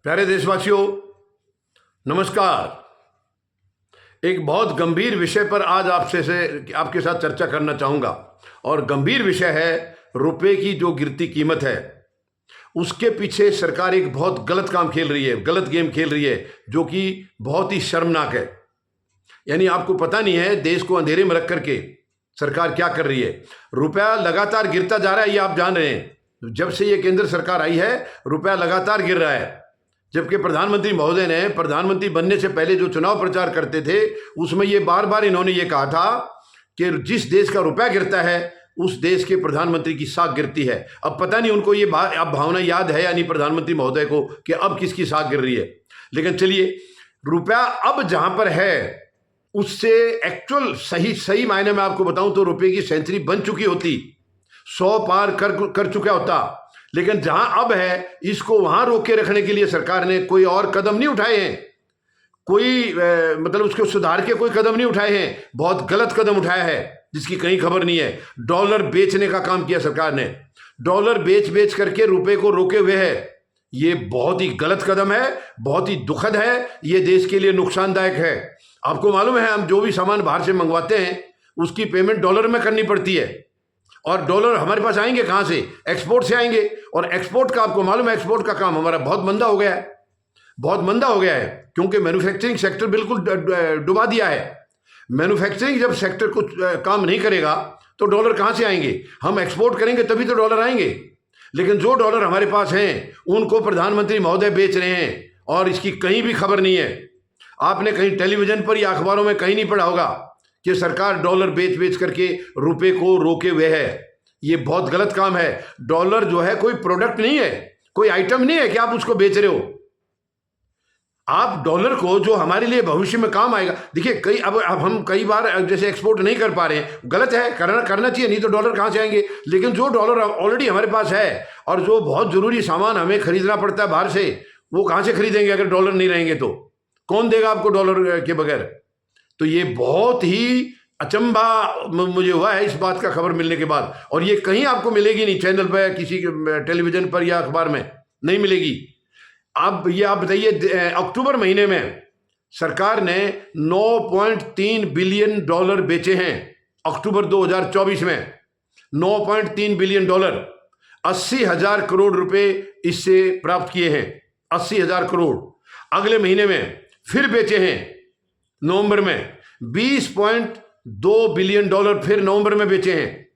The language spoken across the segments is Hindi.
प्यारे देशवासियों, नमस्कार। एक बहुत गंभीर विषय पर आज आपके साथ चर्चा करना चाहूँगा और गंभीर विषय है रुपए की जो गिरती कीमत है, उसके पीछे सरकार एक बहुत गलत काम खेल रही है, गलत गेम खेल रही है, जो कि बहुत ही शर्मनाक है। यानी आपको पता नहीं है देश को अंधेरे में रख करके सरकार क्या कर रही है। रुपया लगातार गिरता जा रहा है, ये आप जान रहे हैं। जब से ये केंद्र सरकार आई है रुपया लगातार गिर रहा है, जबकि प्रधानमंत्री महोदय ने प्रधानमंत्री बनने से पहले जो चुनाव प्रचार करते थे उसमें ये बार बार इन्होंने ये कहा था कि जिस देश का रुपया गिरता है उस देश के प्रधानमंत्री की साख गिरती है। अब पता नहीं उनको ये अब भावना याद है या नहीं प्रधानमंत्री महोदय को कि अब किसकी साख गिर रही है। लेकिन चलिए, रुपया अब जहां पर है उससे एक्चुअल सही मायने में आपको बताऊं तो रुपये की सेंचुरी बन चुकी होती, 100 पार कर चुका होता। लेकिन जहां अब है इसको वहां रोक के रखने के लिए सरकार ने कोई और कदम नहीं उठाए हैं, कोई मतलब उसको सुधार के कोई कदम नहीं उठाए हैं। बहुत गलत कदम उठाया है जिसकी कहीं खबर नहीं है। डॉलर बेचने का काम किया सरकार ने, डॉलर बेच करके रुपए को रोके हुए है। ये बहुत ही गलत कदम है, बहुत ही दुखद है, ये देश के लिए नुकसानदायक है। आपको मालूम है हम जो भी सामान बाहर से मंगवाते हैं उसकी पेमेंट डॉलर में करनी पड़ती है, और डॉलर हमारे पास आएंगे कहां से? एक्सपोर्ट से आएंगे। और एक्सपोर्ट का आपको मालूम है एक्सपोर्ट का काम हमारा बहुत मंदा हो गया है, बहुत मंदा हो गया है, क्योंकि मैन्युफैक्चरिंग सेक्टर बिल्कुल डुबा दिया है। मैन्युफैक्चरिंग जब सेक्टर कुछ काम नहीं करेगा तो डॉलर कहां से आएंगे? हम एक्सपोर्ट करेंगे तभी तो डॉलर आएंगे। लेकिन जो डॉलर हमारे पास हैं उनको प्रधानमंत्री महोदय बेच रहे हैं और इसकी कहीं भी खबर नहीं है। आपने कहीं टेलीविजन पर या अखबारों में कहीं नहीं पढ़ा होगा कि सरकार डॉलर बेच करके रुपए को रोके हुए है। ये बहुत गलत काम है। डॉलर जो है कोई प्रोडक्ट नहीं है, कोई आइटम नहीं है कि आप उसको बेच रहे हो। आप डॉलर को जो हमारे लिए भविष्य में काम आएगा, देखिए अब हम कई बार जैसे एक्सपोर्ट नहीं कर पा रहे हैं, गलत है, करना चाहिए, नहीं तो डॉलर कहां से आएंगे। लेकिन जो डॉलर ऑलरेडी हमारे पास है और जो बहुत जरूरी सामान हमें खरीदना पड़ता है बाहर से, वो कहां से खरीदेंगे अगर डॉलर नहीं रहेंगे? तो कौन देगा आपको डॉलर के बगैर? तो ये बहुत ही अचंभा मुझे हुआ है इस बात का खबर मिलने के बाद। और ये कहीं आपको मिलेगी नहीं, चैनल पर, किसी टेलीविजन पर या अखबार में नहीं मिलेगी। अब ये आप बताइए, अक्टूबर महीने में सरकार ने 9.3 बिलियन डॉलर बेचे हैं। अक्टूबर 2024 में 9.3 बिलियन डॉलर, 80,000 करोड़ रुपए इससे प्राप्त किए हैं, 80,000 करोड़। अगले महीने में फिर बेचे हैं, नवंबर में 20.2 बिलियन डॉलर फिर नवंबर में बेचे हैं,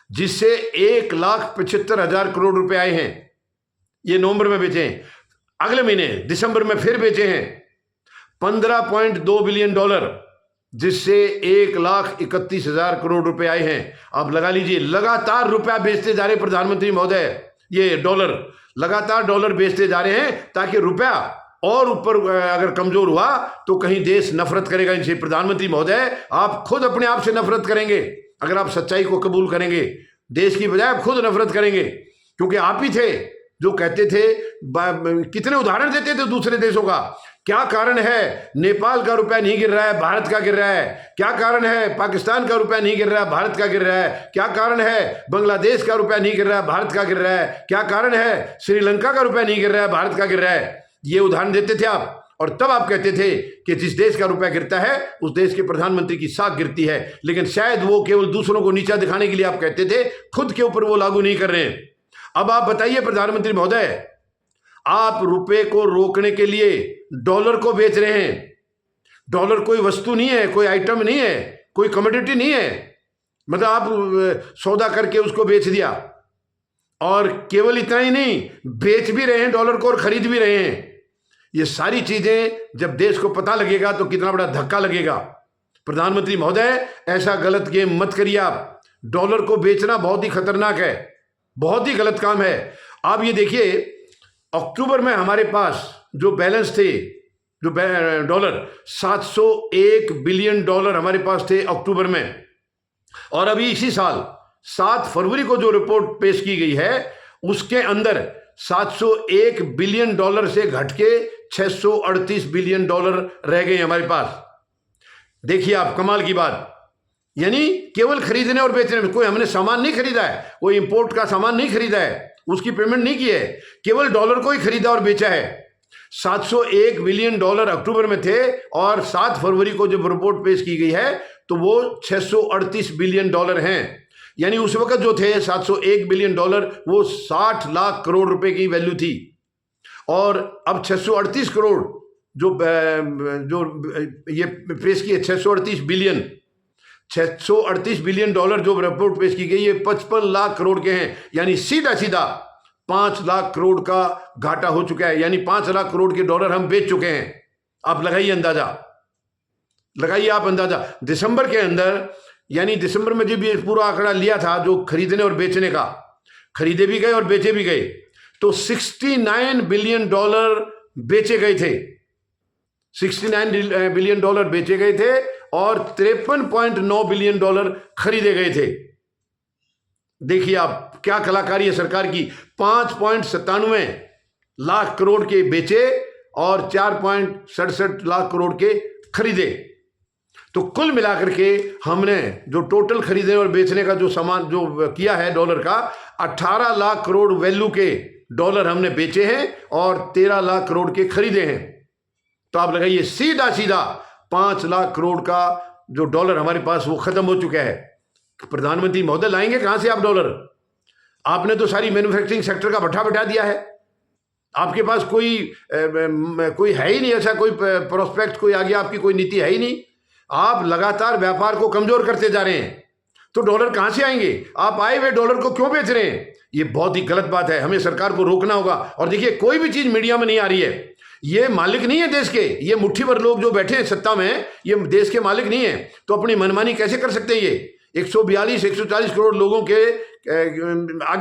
जिससे 1,75,000 करोड़ रुपए आए हैं। ये नवंबर में बेचे हैं। अगले महीने दिसंबर में फिर बेचे हैं 15.2 बिलियन डॉलर, जिससे 1,31,000 करोड़ रुपए आए हैं। आप लगा लीजिए, लगातार रुपया बेचते जा रहे प्रधानमंत्री महोदय, ये डॉलर लगातार डॉलर बेचते जा रहे हैं ताकि रुपया और ऊपर अगर कमजोर हुआ तो कहीं देश नफरत करेगा इनसे। प्रधानमंत्री महोदय, आप खुद अपने आप से नफरत करेंगे अगर आप सच्चाई को कबूल करेंगे। देश की बजाय आप खुद नफरत करेंगे, क्योंकि आप ही थे जो कहते थे, कितने उदाहरण देते थे दूसरे देशों का। क्या कारण है नेपाल का रुपया नहीं गिर रहा है, भारत का गिर रहा है? क्या कारण है पाकिस्तान का रुपया नहीं गिर रहा है, भारत का गिर रहा है? क्या कारण है बांग्लादेश का रुपया नहीं गिर रहा है, भारत का गिर रहा है? क्या कारण है श्रीलंका का रुपया नहीं गिर रहा है, भारत का गिर रहा है? ये उदाहरण देते थे आप। और तब आप कहते थे कि जिस देश का रुपया गिरता है उस देश के प्रधानमंत्री की साख गिरती है। लेकिन शायद वो केवल दूसरों को नीचा दिखाने के लिए आप कहते थे, खुद के ऊपर वो लागू नहीं कर रहे हैं। अब आप बताइए प्रधानमंत्री महोदय, आप रुपए को रोकने के लिए डॉलर को बेच रहे हैं। डॉलर कोई वस्तु नहीं है, कोई आइटम नहीं है, कोई कमोडिटी नहीं है। मतलब आप सौदा करके उसको बेच दिया, और केवल इतना ही नहीं, बेच भी रहे हैं डॉलर को और खरीद भी रहे हैं। ये सारी चीजें जब देश को पता लगेगा तो कितना बड़ा धक्का लगेगा। प्रधानमंत्री महोदय, ऐसा गलत गेम मत करिए आप। डॉलर को बेचना बहुत ही खतरनाक है, बहुत ही गलत काम है। आप ये देखिए, अक्टूबर में हमारे पास जो बैलेंस थे, जो डॉलर 701 बिलियन डॉलर हमारे पास थे अक्टूबर में। और अभी इसी साल 7 फरवरी को जो रिपोर्ट पेश की गई है उसके अंदर 701 बिलियन डॉलर से घट के 638 बिलियन डॉलर रह गए हमारे पास। देखिए आप, कमाल की बात। यानी केवल खरीदने और बेचने में, कोई हमने सामान नहीं खरीदा है, कोई इंपोर्ट का सामान नहीं खरीदा है, उसकी पेमेंट नहीं की है, केवल डॉलर को ही खरीदा और बेचा है। $701 बिलियन अक्टूबर में थे और 7 फरवरी को जब रिपोर्ट पेश की गई है तो वो $638 बिलियन हैं। यानी उस वक्त जो थे 701 बिलियन वो 60 लाख करोड़ रुपए की वैल्यू थी, और अब 638 करोड़ जो ये पेश की है, 638 बिलियन जो रिपोर्ट पेश की गई, ये 55 लाख करोड़ के हैं। यानी सीधा सीधा 5 लाख करोड़ का घाटा हो चुका है, यानी 5 लाख करोड़ के डॉलर हम बेच चुके हैं। आप लगाइए अंदाजा, लगाइए आप अंदाजा। दिसंबर के अंदर, यानी दिसंबर में जब ये पूरा आंकड़ा लिया था जो खरीदने और बेचने का, खरीदे भी गए और बेचे भी गए, तो $69 बिलियन बेचे गए थे, $69 बिलियन बेचे गए थे और $53.9 बिलियन खरीदे गए थे। देखिए आप क्या कलाकारी है सरकार की। 5.97 लाख करोड़ के बेचे और 4.67 लाख करोड़ के खरीदे। तो कुल मिलाकर के हमने जो टोटल खरीदने और बेचने का जो सामान जो किया है डॉलर का, 18 लाख करोड़ वैल्यू के डॉलर हमने बेचे हैं और 13 लाख करोड़ के खरीदे हैं। तो आप लगाइए सीधा सीधा 5 लाख करोड़ का जो डॉलर हमारे पास वो खत्म हो चुका है। प्रधानमंत्री महोदय लाएंगे कहां से आप डॉलर? आपने तो सारी मैन्युफैक्चरिंग सेक्टर का भट्ठा बैठा दिया है। आपके पास कोई है ही नहीं ऐसा, कोई प्रोस्पेक्ट, कोई आगे आपकी कोई नीति है ही नहीं। आप लगातार व्यापार को कमजोर करते जा रहे हैं, तो डॉलर कहां से आएंगे? आप आए हुए डॉलर को क्यों बेच रहे हैं? ये बहुत ही गलत बात है, हमें सरकार को रोकना होगा। और देखिए कोई भी चीज मीडिया में नहीं आ रही है, ये मालिक नहीं है देश के, ये मुट्ठी भर लोग जो बैठे हैं सत्ता में, ये देश के मालिक नहीं है। तो अपनी मनमानी कैसे कर सकते हैं? ये 142-140 करोड़ लोगों के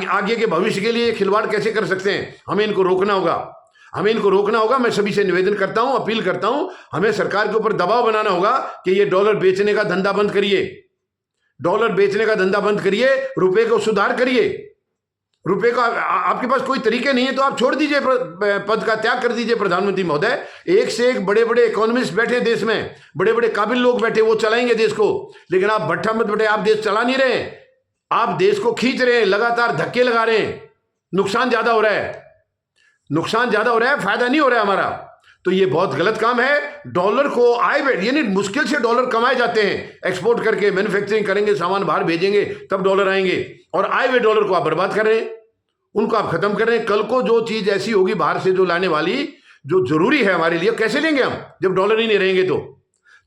आगे के भविष्य के लिए खिलवाड़ कैसे कर सकते हैं? हमें इनको रोकना होगा, हमें इनको रोकना होगा। मैं सभी से निवेदन करता हूं, अपील करता हूं, हमें सरकार के ऊपर दबाव बनाना होगा कि ये डॉलर बेचने का धंधा बंद करिए, डॉलर बेचने का धंधा बंद करिए, रुपए को सुधार करिए। रुपए का आपके पास कोई तरीके नहीं है तो आप छोड़ दीजिए, पद का त्याग कर दीजिए। प्रधानमंत्री महोदय, एक से एक बड़े बड़े इकोनॉमिस्ट बैठे देश में, बड़े बड़े काबिल लोग बैठे, वो चलाएंगे देश को, लेकिन आप भट्ठा मत बैठे, आप देश चला नहीं रहे, आप देश को खींच रहे हैं, लगातार धक्के लगा रहे हैं। नुकसान ज्यादा हो रहा है, नुकसान ज्यादा हो रहा है, फायदा नहीं हो रहा है हमारा। तो ये बहुत गलत काम है। डॉलर को आए बैठ, यानी मुश्किल से डॉलर कमाए जाते हैं, एक्सपोर्ट करके मैन्युफैक्चरिंग करेंगे, सामान बाहर भेजेंगे तब डॉलर आएंगे, और आए हुए डॉलर को आप बर्बाद कर रहे हैं, उनको आप खत्म कर रहे हैं। कल को जो चीज ऐसी होगी बाहर से जो लाने वाली, जो जरूरी है हमारे लिए, कैसे लेंगे हम जब डॉलर ही नहीं रहेंगे?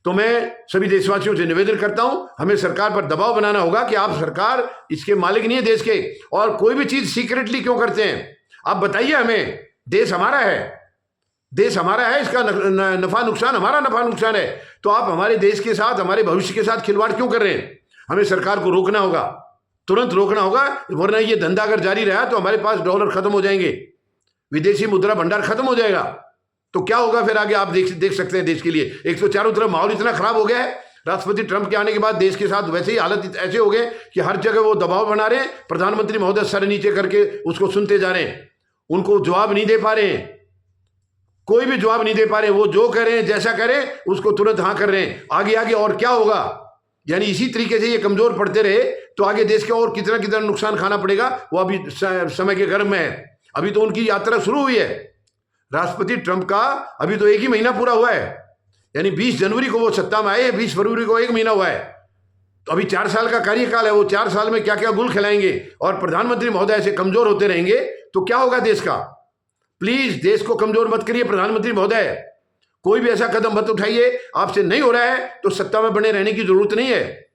तो मैं सभी देशवासियों से निवेदन करता हूं, हमें सरकार पर दबाव बनाना होगा कि आप, सरकार इसके मालिक नहीं है देश के, और कोई भी चीज सीक्रेटली क्यों करते हैं? आप बताइए हमें। देश हमारा है, देश हमारा है, इसका नफा नुकसान हमारा नफा नुकसान है, तो आप हमारे देश के साथ, हमारे भविष्य के साथ खिलवाड़ क्यों कर रहे हैं? हमें सरकार को रोकना होगा, तुरंत रोकना होगा, वरना ये धंधा अगर जारी रहा तो हमारे पास डॉलर खत्म हो जाएंगे, विदेशी मुद्रा भंडार खत्म हो जाएगा। तो क्या होगा फिर आगे? आप देख सकते हैं देश के लिए। एक तो चारों तरफ माहौल इतना खराब हो गया है, राष्ट्रपति ट्रंप के आने के बाद देश के साथ वैसे ही हालत ऐसे हो गए कि हर जगह वो दबाव बना रहे हैं, प्रधानमंत्री महोदय सर नीचे करके उसको सुनते जा रहे हैं, उनको जवाब नहीं दे पा रहे हैं, कोई भी जवाब नहीं दे पा रहे। वो जो कह रहे हैं, जैसा करें उसको तुरंत हाँ कर रहे हैं। आगे आगे और क्या होगा? यानी इसी तरीके से ये कमजोर पड़ते रहे तो आगे देश के और कितना कितना नुकसान खाना पड़ेगा, वो अभी समय के गर्भ में है। अभी तो उनकी यात्रा शुरू हुई है राष्ट्रपति ट्रंप का, अभी तो 1 ही महीना पूरा हुआ है, यानी 20 जनवरी को वो सत्ता में आए, 20 फरवरी को 1 महीना हुआ है। तो अभी 4 साल का कार्यकाल है, वो 4 साल में क्या क्या गुल खिलाएंगे, और प्रधानमंत्री महोदय ऐसे कमजोर होते रहेंगे तो क्या होगा देश का? प्लीज देश को कमजोर मत करिए प्रधानमंत्री महोदय, कोई भी ऐसा कदम मत उठाइए। आपसे नहीं हो रहा है तो सत्ता में बने रहने की जरूरत नहीं है,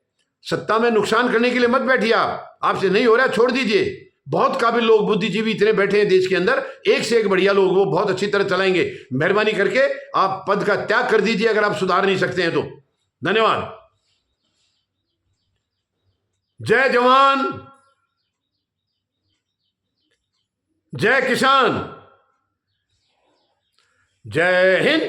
सत्ता में नुकसान करने के लिए मत बैठिए। आपसे नहीं हो रहा है, छोड़ दीजिए। बहुत काबिल लोग, बुद्धिजीवी इतने बैठे हैं देश के अंदर, एक से एक बढ़िया लोग, वो बहुत अच्छी तरह चलाएंगे। मेहरबानी करके आप पद का त्याग कर दीजिए अगर आप सुधार नहीं सकते हैं तो। धन्यवाद। जय जवान, जय किसान, जय हिंद।